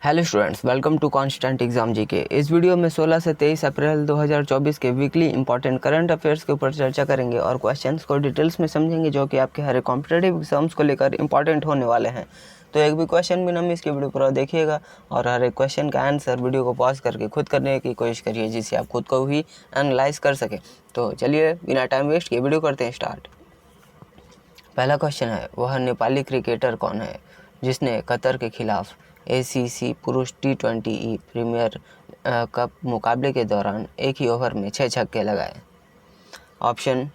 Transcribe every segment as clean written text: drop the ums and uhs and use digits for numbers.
Hello students, welcome to constant exam GK. इस वीडियो में 16 से 23 अप्रैल 2024 के वीकली इंपॉर्टेंट करंट अफेयर्स के ऊपर चर्चा करेंगे और क्वेश्चंस को डिटेल्स में समझेंगे जो कि आपके हर कॉम्पिटेटिव एग्जाम्स को लेकर इंपॉर्टेंट होने वाले हैं। तो एक भी क्वेश्चन भी ना मिस की वीडियो पूरा देखिएगा और हर एक क्वेश्चन का आंसर वीडियो को पॉज करके खुद करने की कोशिश करिए, जिससे आप खुद को भी एनालाइज कर सकें। तो चलिए बिना टाइम वेस्ट किए वीडियो करते हैं स्टार्ट। पहला क्वेश्चन है, वह नेपाली क्रिकेटर कौन है जिसने कतर के खिलाफ ACC पुरुष T20 प्रीमियर कप मुकाबले के दौरान एक ही ओवर में 6 छक्के लगाए? ऑप्शन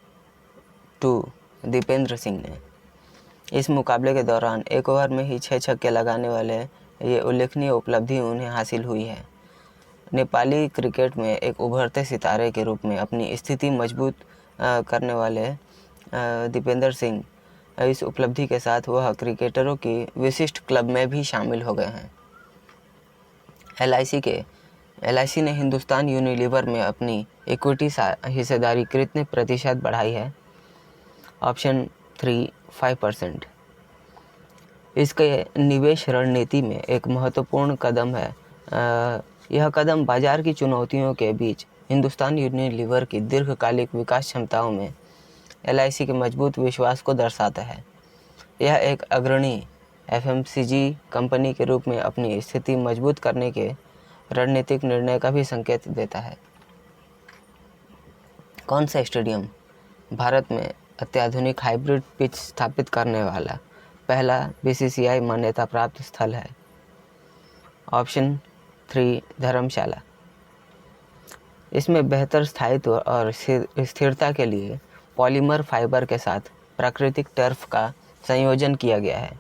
2 दीपेंद्र सिंह ने। इस मुकाबले के दौरान एक ओवर में ही 6 छक्के लगाने वाले ये उल्लेखनीय उपलब्धि उन्हें हासिल हुई है। नेपाली क्रिकेट में एक उभरते सितारे के रूप में अपनी स्थिति मजबूत करने वाले दीपेंद्र सिंह इस उपलब्धि के साथ वह क्रिकेटरों की विशिष्ट क्लब में भी शामिल हो गए हैं। LIC ने हिंदुस्तान यूनिलीवर में अपनी इक्विटी हिस्सेदारी कितने प्रतिशत बढ़ाई है? ऑप्शन 3 5%। इसके निवेश रणनीति में एक महत्वपूर्ण कदम है। यह कदम बाजार की चुनौतियों के बीच हिंदुस्तान यूनिलीवर की दीर्घकालिक विकास क्षमताओं में LIC के मजबूत विश्वास को दर्शाता है। यह एक अग्रणी FMCG कंपनी के रूप में अपनी स्थिति मजबूत करने के रणनीतिक निर्णय का भी संकेत देता है। कौन सा स्टेडियम भारत में अत्याधुनिक हाइब्रिड पिच स्थापित करने वाला पहला BCCI मान्यता प्राप्त स्थल है? ऑप्शन 3 धर्मशाला। इसमें बेहतर स्थायित्व और स्थिरता के लिए पॉलीमर फाइबर के साथ प्राकृतिक टर्फ का संयोजन किया गया है।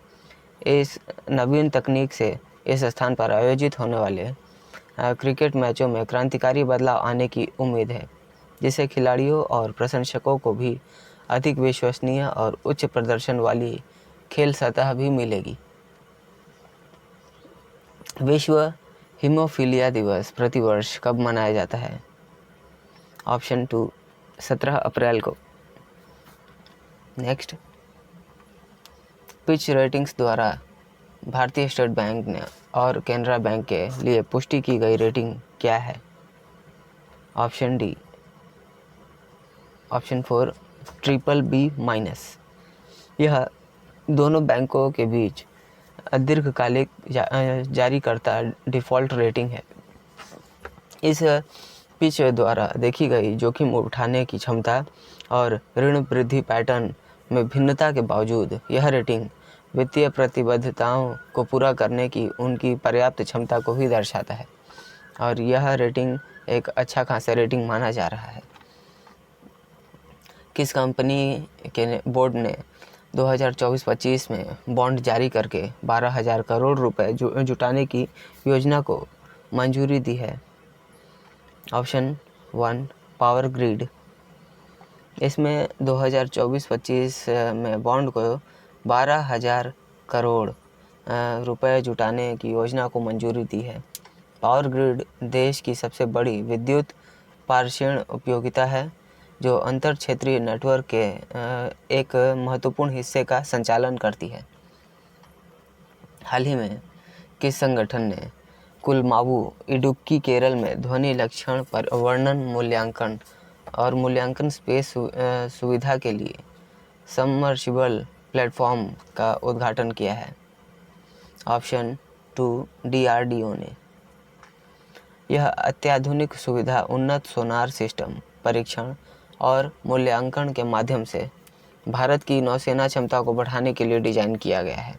इस नवीन तकनीक से इस स्थान पर आयोजित होने वाले क्रिकेट मैचों में क्रांतिकारी बदलाव आने की उम्मीद है, जिससे खिलाड़ियों और प्रशंसकों को भी अधिक विश्वसनीय और उच्च प्रदर्शन वाली खेल सतह भी मिलेगी। विश्व हीमोफीलिया दिवस प्रतिवर्ष कब मनाया जाता है? ऑप्शन 2 17 अप्रैल को। नेक्स्ट, पिच रेटिंग्स द्वारा भारतीय स्टेट बैंक ने और कैनरा बैंक के लिए पुष्टि की गई रेटिंग क्या है? Option D. Option 4 BBB-। यह दोनों बैंकों के बीच दीर्घकालिक जारीकर्ता डिफ़ॉल्ट रेटिंग है। इस पिच द्वारा देखी गई जोखिम उठाने की क्षमता और ऋण वृद्धि पैटर्न में भिन्नता के बावजूद यह रेटिंग वित्तीय प्रतिबद्धताओं को पूरा करने की उनकी पर्याप्त क्षमता को भी दर्शाता है और यह रेटिंग एक अच्छा खासा रेटिंग माना जा रहा है। किस कंपनी के बोर्ड ने 2024-25 में बॉन्ड जारी करके 12,000 करोड़ रुपए जुटाने की योजना को मंजूरी दी है? Option 1 power grid. इसमें 2024-25 में बॉन्ड को 12,000 करोड़ रुपए जुटाने की योजना को मंजूरी दी है। पावर ग्रिड देश की सबसे बड़ी विद्युत पारक्षण उपयोगिता है जो अंतर क्षेत्रीय नेटवर्क के एक महत्वपूर्ण हिस्से का संचालन करती है। हाल ही में किस संगठन ने कुलमावू इडुक्की केरल में ध्वनि लक्षण पर वर्णन मूल्यांकन स्पेस सुविधा के लिए सबमर्सिबल प्लेटफॉर्म का उद्घाटन किया है? ऑप्शन 2 DRDO ने। यह अत्याधुनिक सुविधा उन्नत सोनार सिस्टम परीक्षण और मूल्यांकन के माध्यम से भारत की नौसेना क्षमता को बढ़ाने के लिए डिज़ाइन किया गया है।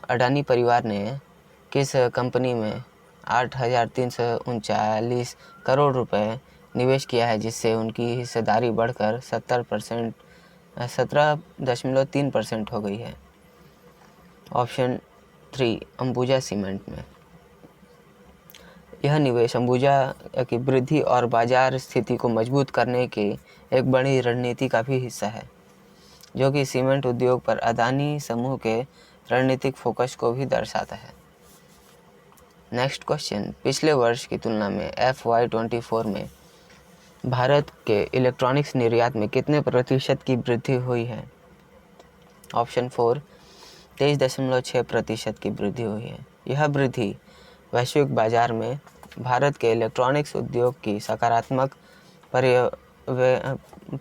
अडानी परिवार ने किस कंपनी में 8,339 करोड़ रुपए निवेश किया है जिससे उनकी हिस्सेदारी बढ़कर 17.3% हो गई है? ऑप्शन 3 अंबुजा सीमेंट में। यह निवेश अंबुजा की वृद्धि और बाजार स्थिति को मजबूत करने के एक बड़ी रणनीति का भी हिस्सा है, जो कि सीमेंट उद्योग पर अडानी समूह के रणनीतिक फोकस को भी दर्शाता है। नेक्स्ट क्वेश्चन, पिछले वर्ष की तुलना में FY24 में भारत के इलेक्ट्रॉनिक्स निर्यात में कितने प्रतिशत की वृद्धि हुई है? ऑप्शन 4 23.6% की वृद्धि हुई है। यह वृद्धि वैश्विक बाजार में भारत के इलेक्ट्रॉनिक्स उद्योग की सकारात्मक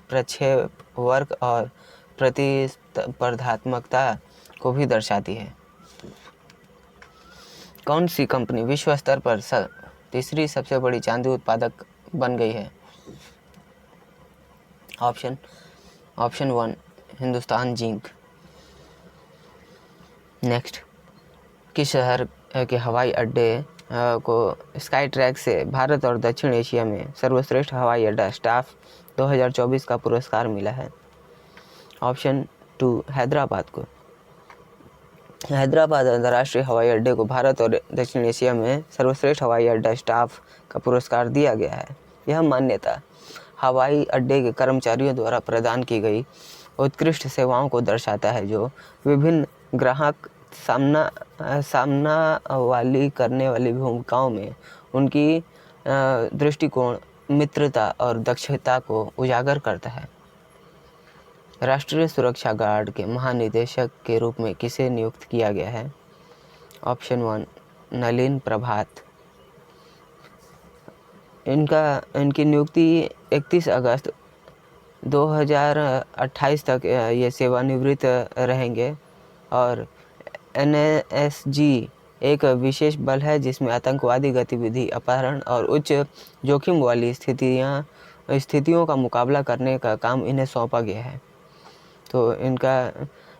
प्रक्षेपवक्र और प्रतिस्पर्धात्मकता को भी दर्शाती है। कौन सी कंपनी विश्व स्तर पर तीसरी सबसे बड़ी चांदी उत्पादक बन गई है? Option 1 Hindustan zinc. नेक्स्ट, किस शहर के हवाई अड्डे को स्काई ट्रैक से भारत और दक्षिण एशिया में सर्वश्रेष्ठ हवाई अड्डा स्टाफ 2024 का पुरस्कार मिला है? ऑप्शन 2 हैदराबाद को। हैदराबाद अंतर्राष्ट्रीय हवाई अड्डे को भारत और दक्षिण एशिया में सर्वश्रेष्ठ हवाई अड्डा स्टाफ का पुरस्कार दिया गया है। यह मान्यता हवाई अड्डे के कर्मचारियों द्वारा प्रदान की गई उत्कृष्ट सेवाओं को दर्शाता है, जो विभिन्न ग्राहक सामना वाली करने वाली भूमिकाओं में उनकी दृष्टिकोण, मित्रता और दक्षता को उजागर करता है। राष्ट्रीय सुरक्षा गार्ड के महानिदेशक के रूप में किसे नियुक्त किया गया है? ऑप्शन 1 नलिन प्रभात। इनकी नियुक्ति 31 अगस्त 2028 तक ये सेवानिवृत्त रहेंगे। और NSG एक विशेष बल है जिसमें आतंकवादी गतिविधि, अपहरण और उच्च जोखिम वाली स्थितियों का मुकाबला करने का काम इन्हें सौंपा गया है। तो इनका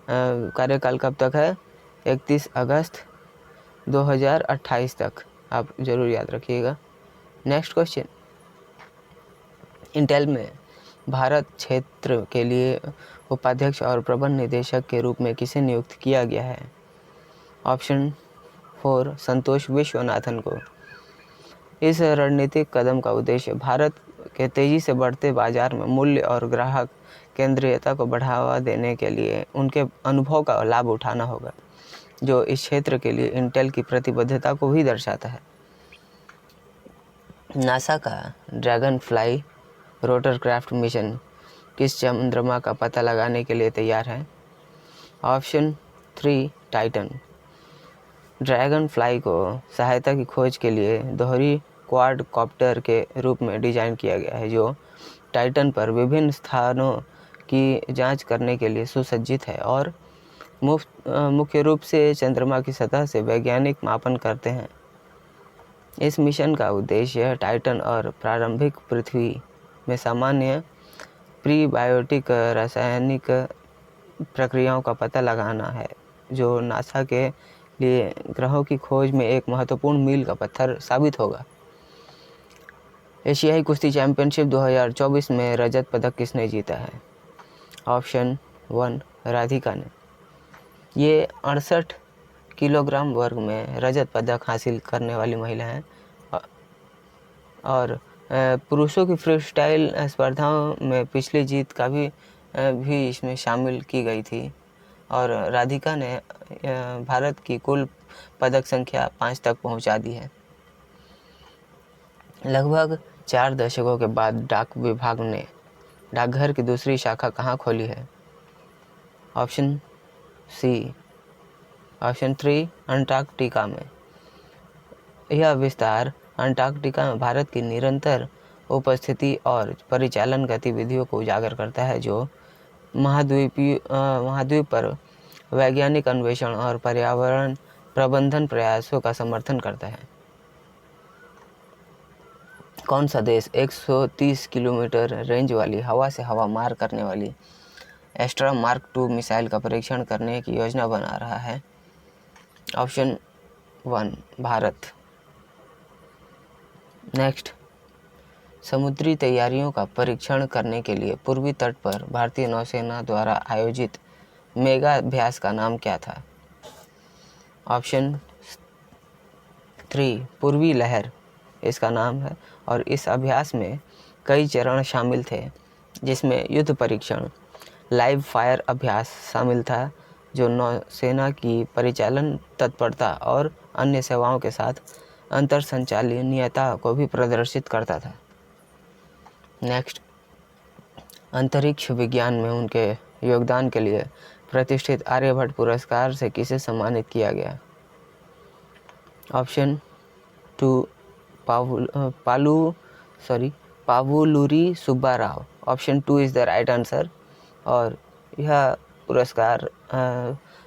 कार्यकाल कब तक है? 31 अगस्त 2028 तक। आप ज़रूर याद रखिएगा। नेक्स्ट क्वेश्चन, इंटेल में भारत क्षेत्र के लिए उपाध्यक्ष और प्रबंध निदेशक के रूप में किसे नियुक्त किया गया है? ऑप्शन 4 संतोष विश्वनाथन को। इस रणनीतिक कदम का उद्देश्य भारत के तेज़ी से बढ़ते बाजार में मूल्य और ग्राहक केंद्रीयता को बढ़ावा देने के लिए उनके अनुभव का लाभ उठाना होगा, जो इस क्षेत्र के लिए इंटेल की प्रतिबद्धता को भी दर्शाता है। नासा का ड्रैगन फ्लाई रोटरक्राफ्ट मिशन किस चंद्रमा का पता लगाने के लिए तैयार है? Option 3 Titan. ड्रैगन फ्लाई को सहायता की खोज के लिए दोहरी क्वाड कॉप्टर के रूप में डिज़ाइन किया गया है, जो टाइटन पर विभिन्न स्थानों की जांच करने के लिए सुसज्जित है और मुख्य रूप से चंद्रमा की सतह से वैज्ञानिक मापन करते हैं। इस मिशन का उद्देश्य टाइटन और प्रारंभिक पृथ्वी में सामान्य प्रीबायोटिक रासायनिक प्रक्रियाओं का पता लगाना है, जो नासा के लिए ग्रहों की खोज में एक महत्वपूर्ण मील का पत्थर साबित होगा। एशियाई कुश्ती चैंपियनशिप 2024 में रजत पदक किसने जीता है? ऑप्शन 1 राधिका ने। ये 68 किलोग्राम वर्ग में रजत पदक हासिल करने वाली महिला हैं और पुरुषों की फ्री स्टाइल स्पर्धाओं में पिछली जीत का भी इसमें शामिल की गई थी और राधिका ने भारत की कुल पदक संख्या 5 तक पहुंचा दी है। लगभग 4 दशकों के बाद डाक विभाग ने डाकघर की दूसरी शाखा कहाँ खोली है? ऑप्शन 3 अंटार्कटिका में। यह विस्तार अंटार्कटिका में भारत की निरंतर उपस्थिति और परिचालन गतिविधियों को उजागर करता है, जो महाद्वीप पर वैज्ञानिक अन्वेषण और पर्यावरण प्रबंधन प्रयासों का समर्थन करता है। कौन सा देश 130 किलोमीटर रेंज वाली हवा से हवा मार करने वाली एस्ट्रा मार्क 2 मिसाइल का परीक्षण करने की योजना बना रहा है? ऑप्शन 1 भारत। नेक्स्ट, समुद्री तैयारियों का परीक्षण करने के लिए पूर्वी तट पर भारतीय नौसेना द्वारा आयोजित मेगा अभ्यास का नाम क्या था? ऑप्शन 3 पूर्वी लहर इसका नाम है और इस अभ्यास में कई चरण शामिल थे, जिसमें युद्ध परीक्षण, लाइव फायर अभ्यास शामिल था, जो नौसेना की परिचालन तत्परता और अन्य सेवाओं के साथ अंतर संचालनीयता को भी प्रदर्शित करता था। नेक्स्ट, अंतरिक्ष विज्ञान में उनके योगदान के लिए प्रतिष्ठित आर्यभट्ट पुरस्कार से किसे सम्मानित किया गया? Option 2 Pavuluri Subba Rao. Option 2 is the right answer. और यह पुरस्कार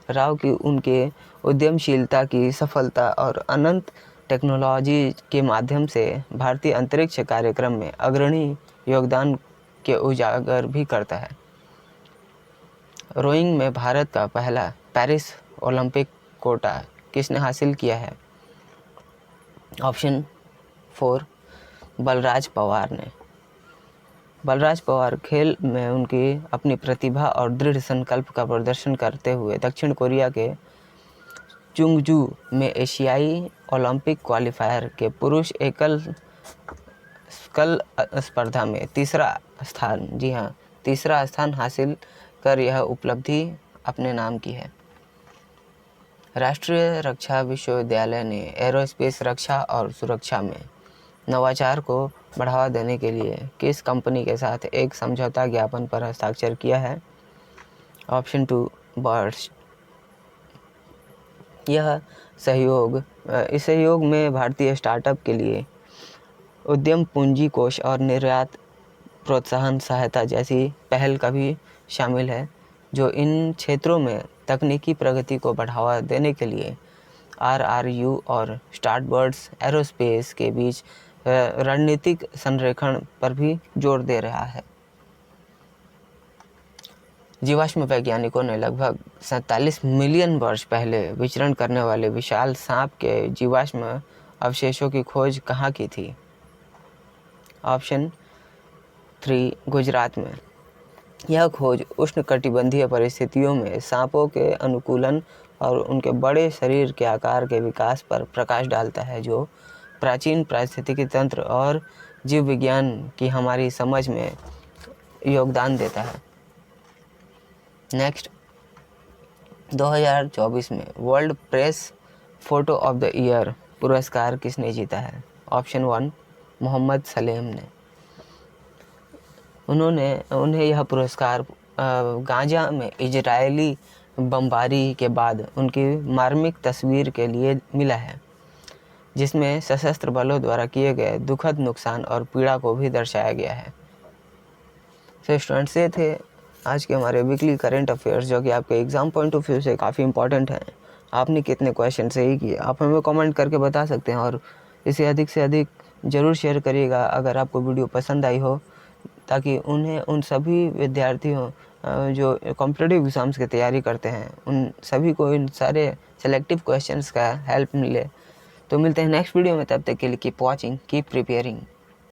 राव की उनके उद्यमशीलता की सफलता और अनंत टेक्नोलॉजी के माध्यम से भारतीय अंतरिक्ष कार्यक्रम में अग्रणी योगदान के उजागर भी करता है। रोइंग में भारत का पहला पेरिस ओलंपिक कोटा किसने हासिल किया है? ऑप्शन 4 बलराज पवार ने। बलराज पवार खेल में उनकी अपनी प्रतिभा और दृढ़ संकल्प का प्रदर्शन करते हुए दक्षिण कोरिया के चुंगजू में एशियाई ओलंपिक क्वालिफायर के पुरुष एकल स्कल स्पर्धा में तीसरा स्थान हासिल कर यह उपलब्धि अपने नाम की है। राष्ट्रीय रक्षा विश्वविद्यालय ने एरोस्पेस रक्षा और सुरक्षा में नवाचार को बढ़ावा देने के लिए किस कंपनी के साथ एक समझौता ज्ञापन पर हस्ताक्षर किया है? Option 2 birds. इस सहयोग में भारतीय स्टार्टअप के लिए उद्यम पूंजी कोष और निर्यात प्रोत्साहन सहायता जैसी पहल का भी शामिल है, जो इन क्षेत्रों में तकनीकी प्रगति को बढ़ावा देने के लिए RRU और स्टारबर्ड्स एरोस्पेस के बीच रणनीतिक संरेखण पर भी जोर दे रहा है। जीवाश्म वैज्ञानिकों ने लगभग 47 मिलियन वर्ष पहले विचरण करने वाले विशाल सांप के जीवाश्म अवशेषों की खोज कहाँ की थी? ऑप्शन 3 गुजरात में। यह खोज उष्णकटिबंधीय परिस्थितियों में सांपों के अनुकूलन और उनके बड़े शरीर के आकार के विकास पर प्रकाश डालता है, जो प्राचीन पारिस्थितिकी तंत्र और जीव विज्ञान की हमारी समझ में योगदान देता है। नेक्स्ट, 2024 में world press photo of the year पुरस्कार किसने जीता है? ऑप्शन 1 मोहम्मद सलेम ने। उन्हें यह पुरस्कार गाजा में इजरायली बमबारी के बाद उनकी मार्मिक तस्वीर के लिए मिला है, जिसमें सशस्त्र बलों द्वारा किए गए दुखद नुकसान और पीड़ा को भी दर्शाया गया है। तो स्टूडेंट्स, ये थे आज के हमारे वीकली करंट अफेयर्स, जो कि आपके एग्ज़ाम पॉइंट ऑफ व्यू से काफ़ी इंपॉर्टेंट हैं। आपने कितने क्वेश्चन सही किए आप हमें कमेंट करके बता सकते हैं, और इसे अधिक से अधिक ज़रूर शेयर करिएगा अगर आपको वीडियो पसंद आई हो, ताकि उन सभी विद्यार्थियों जो कॉम्पिटिटिव एग्ज़ाम्स की तैयारी करते हैं, उन सभी को इन सारे सेलेक्टिव क्वेश्चंस का हेल्प मिले। तो मिलते हैं नेक्स्ट वीडियो में, तब तक के लिए कीप वॉचिंग, कीप प्रिपेयरिंग।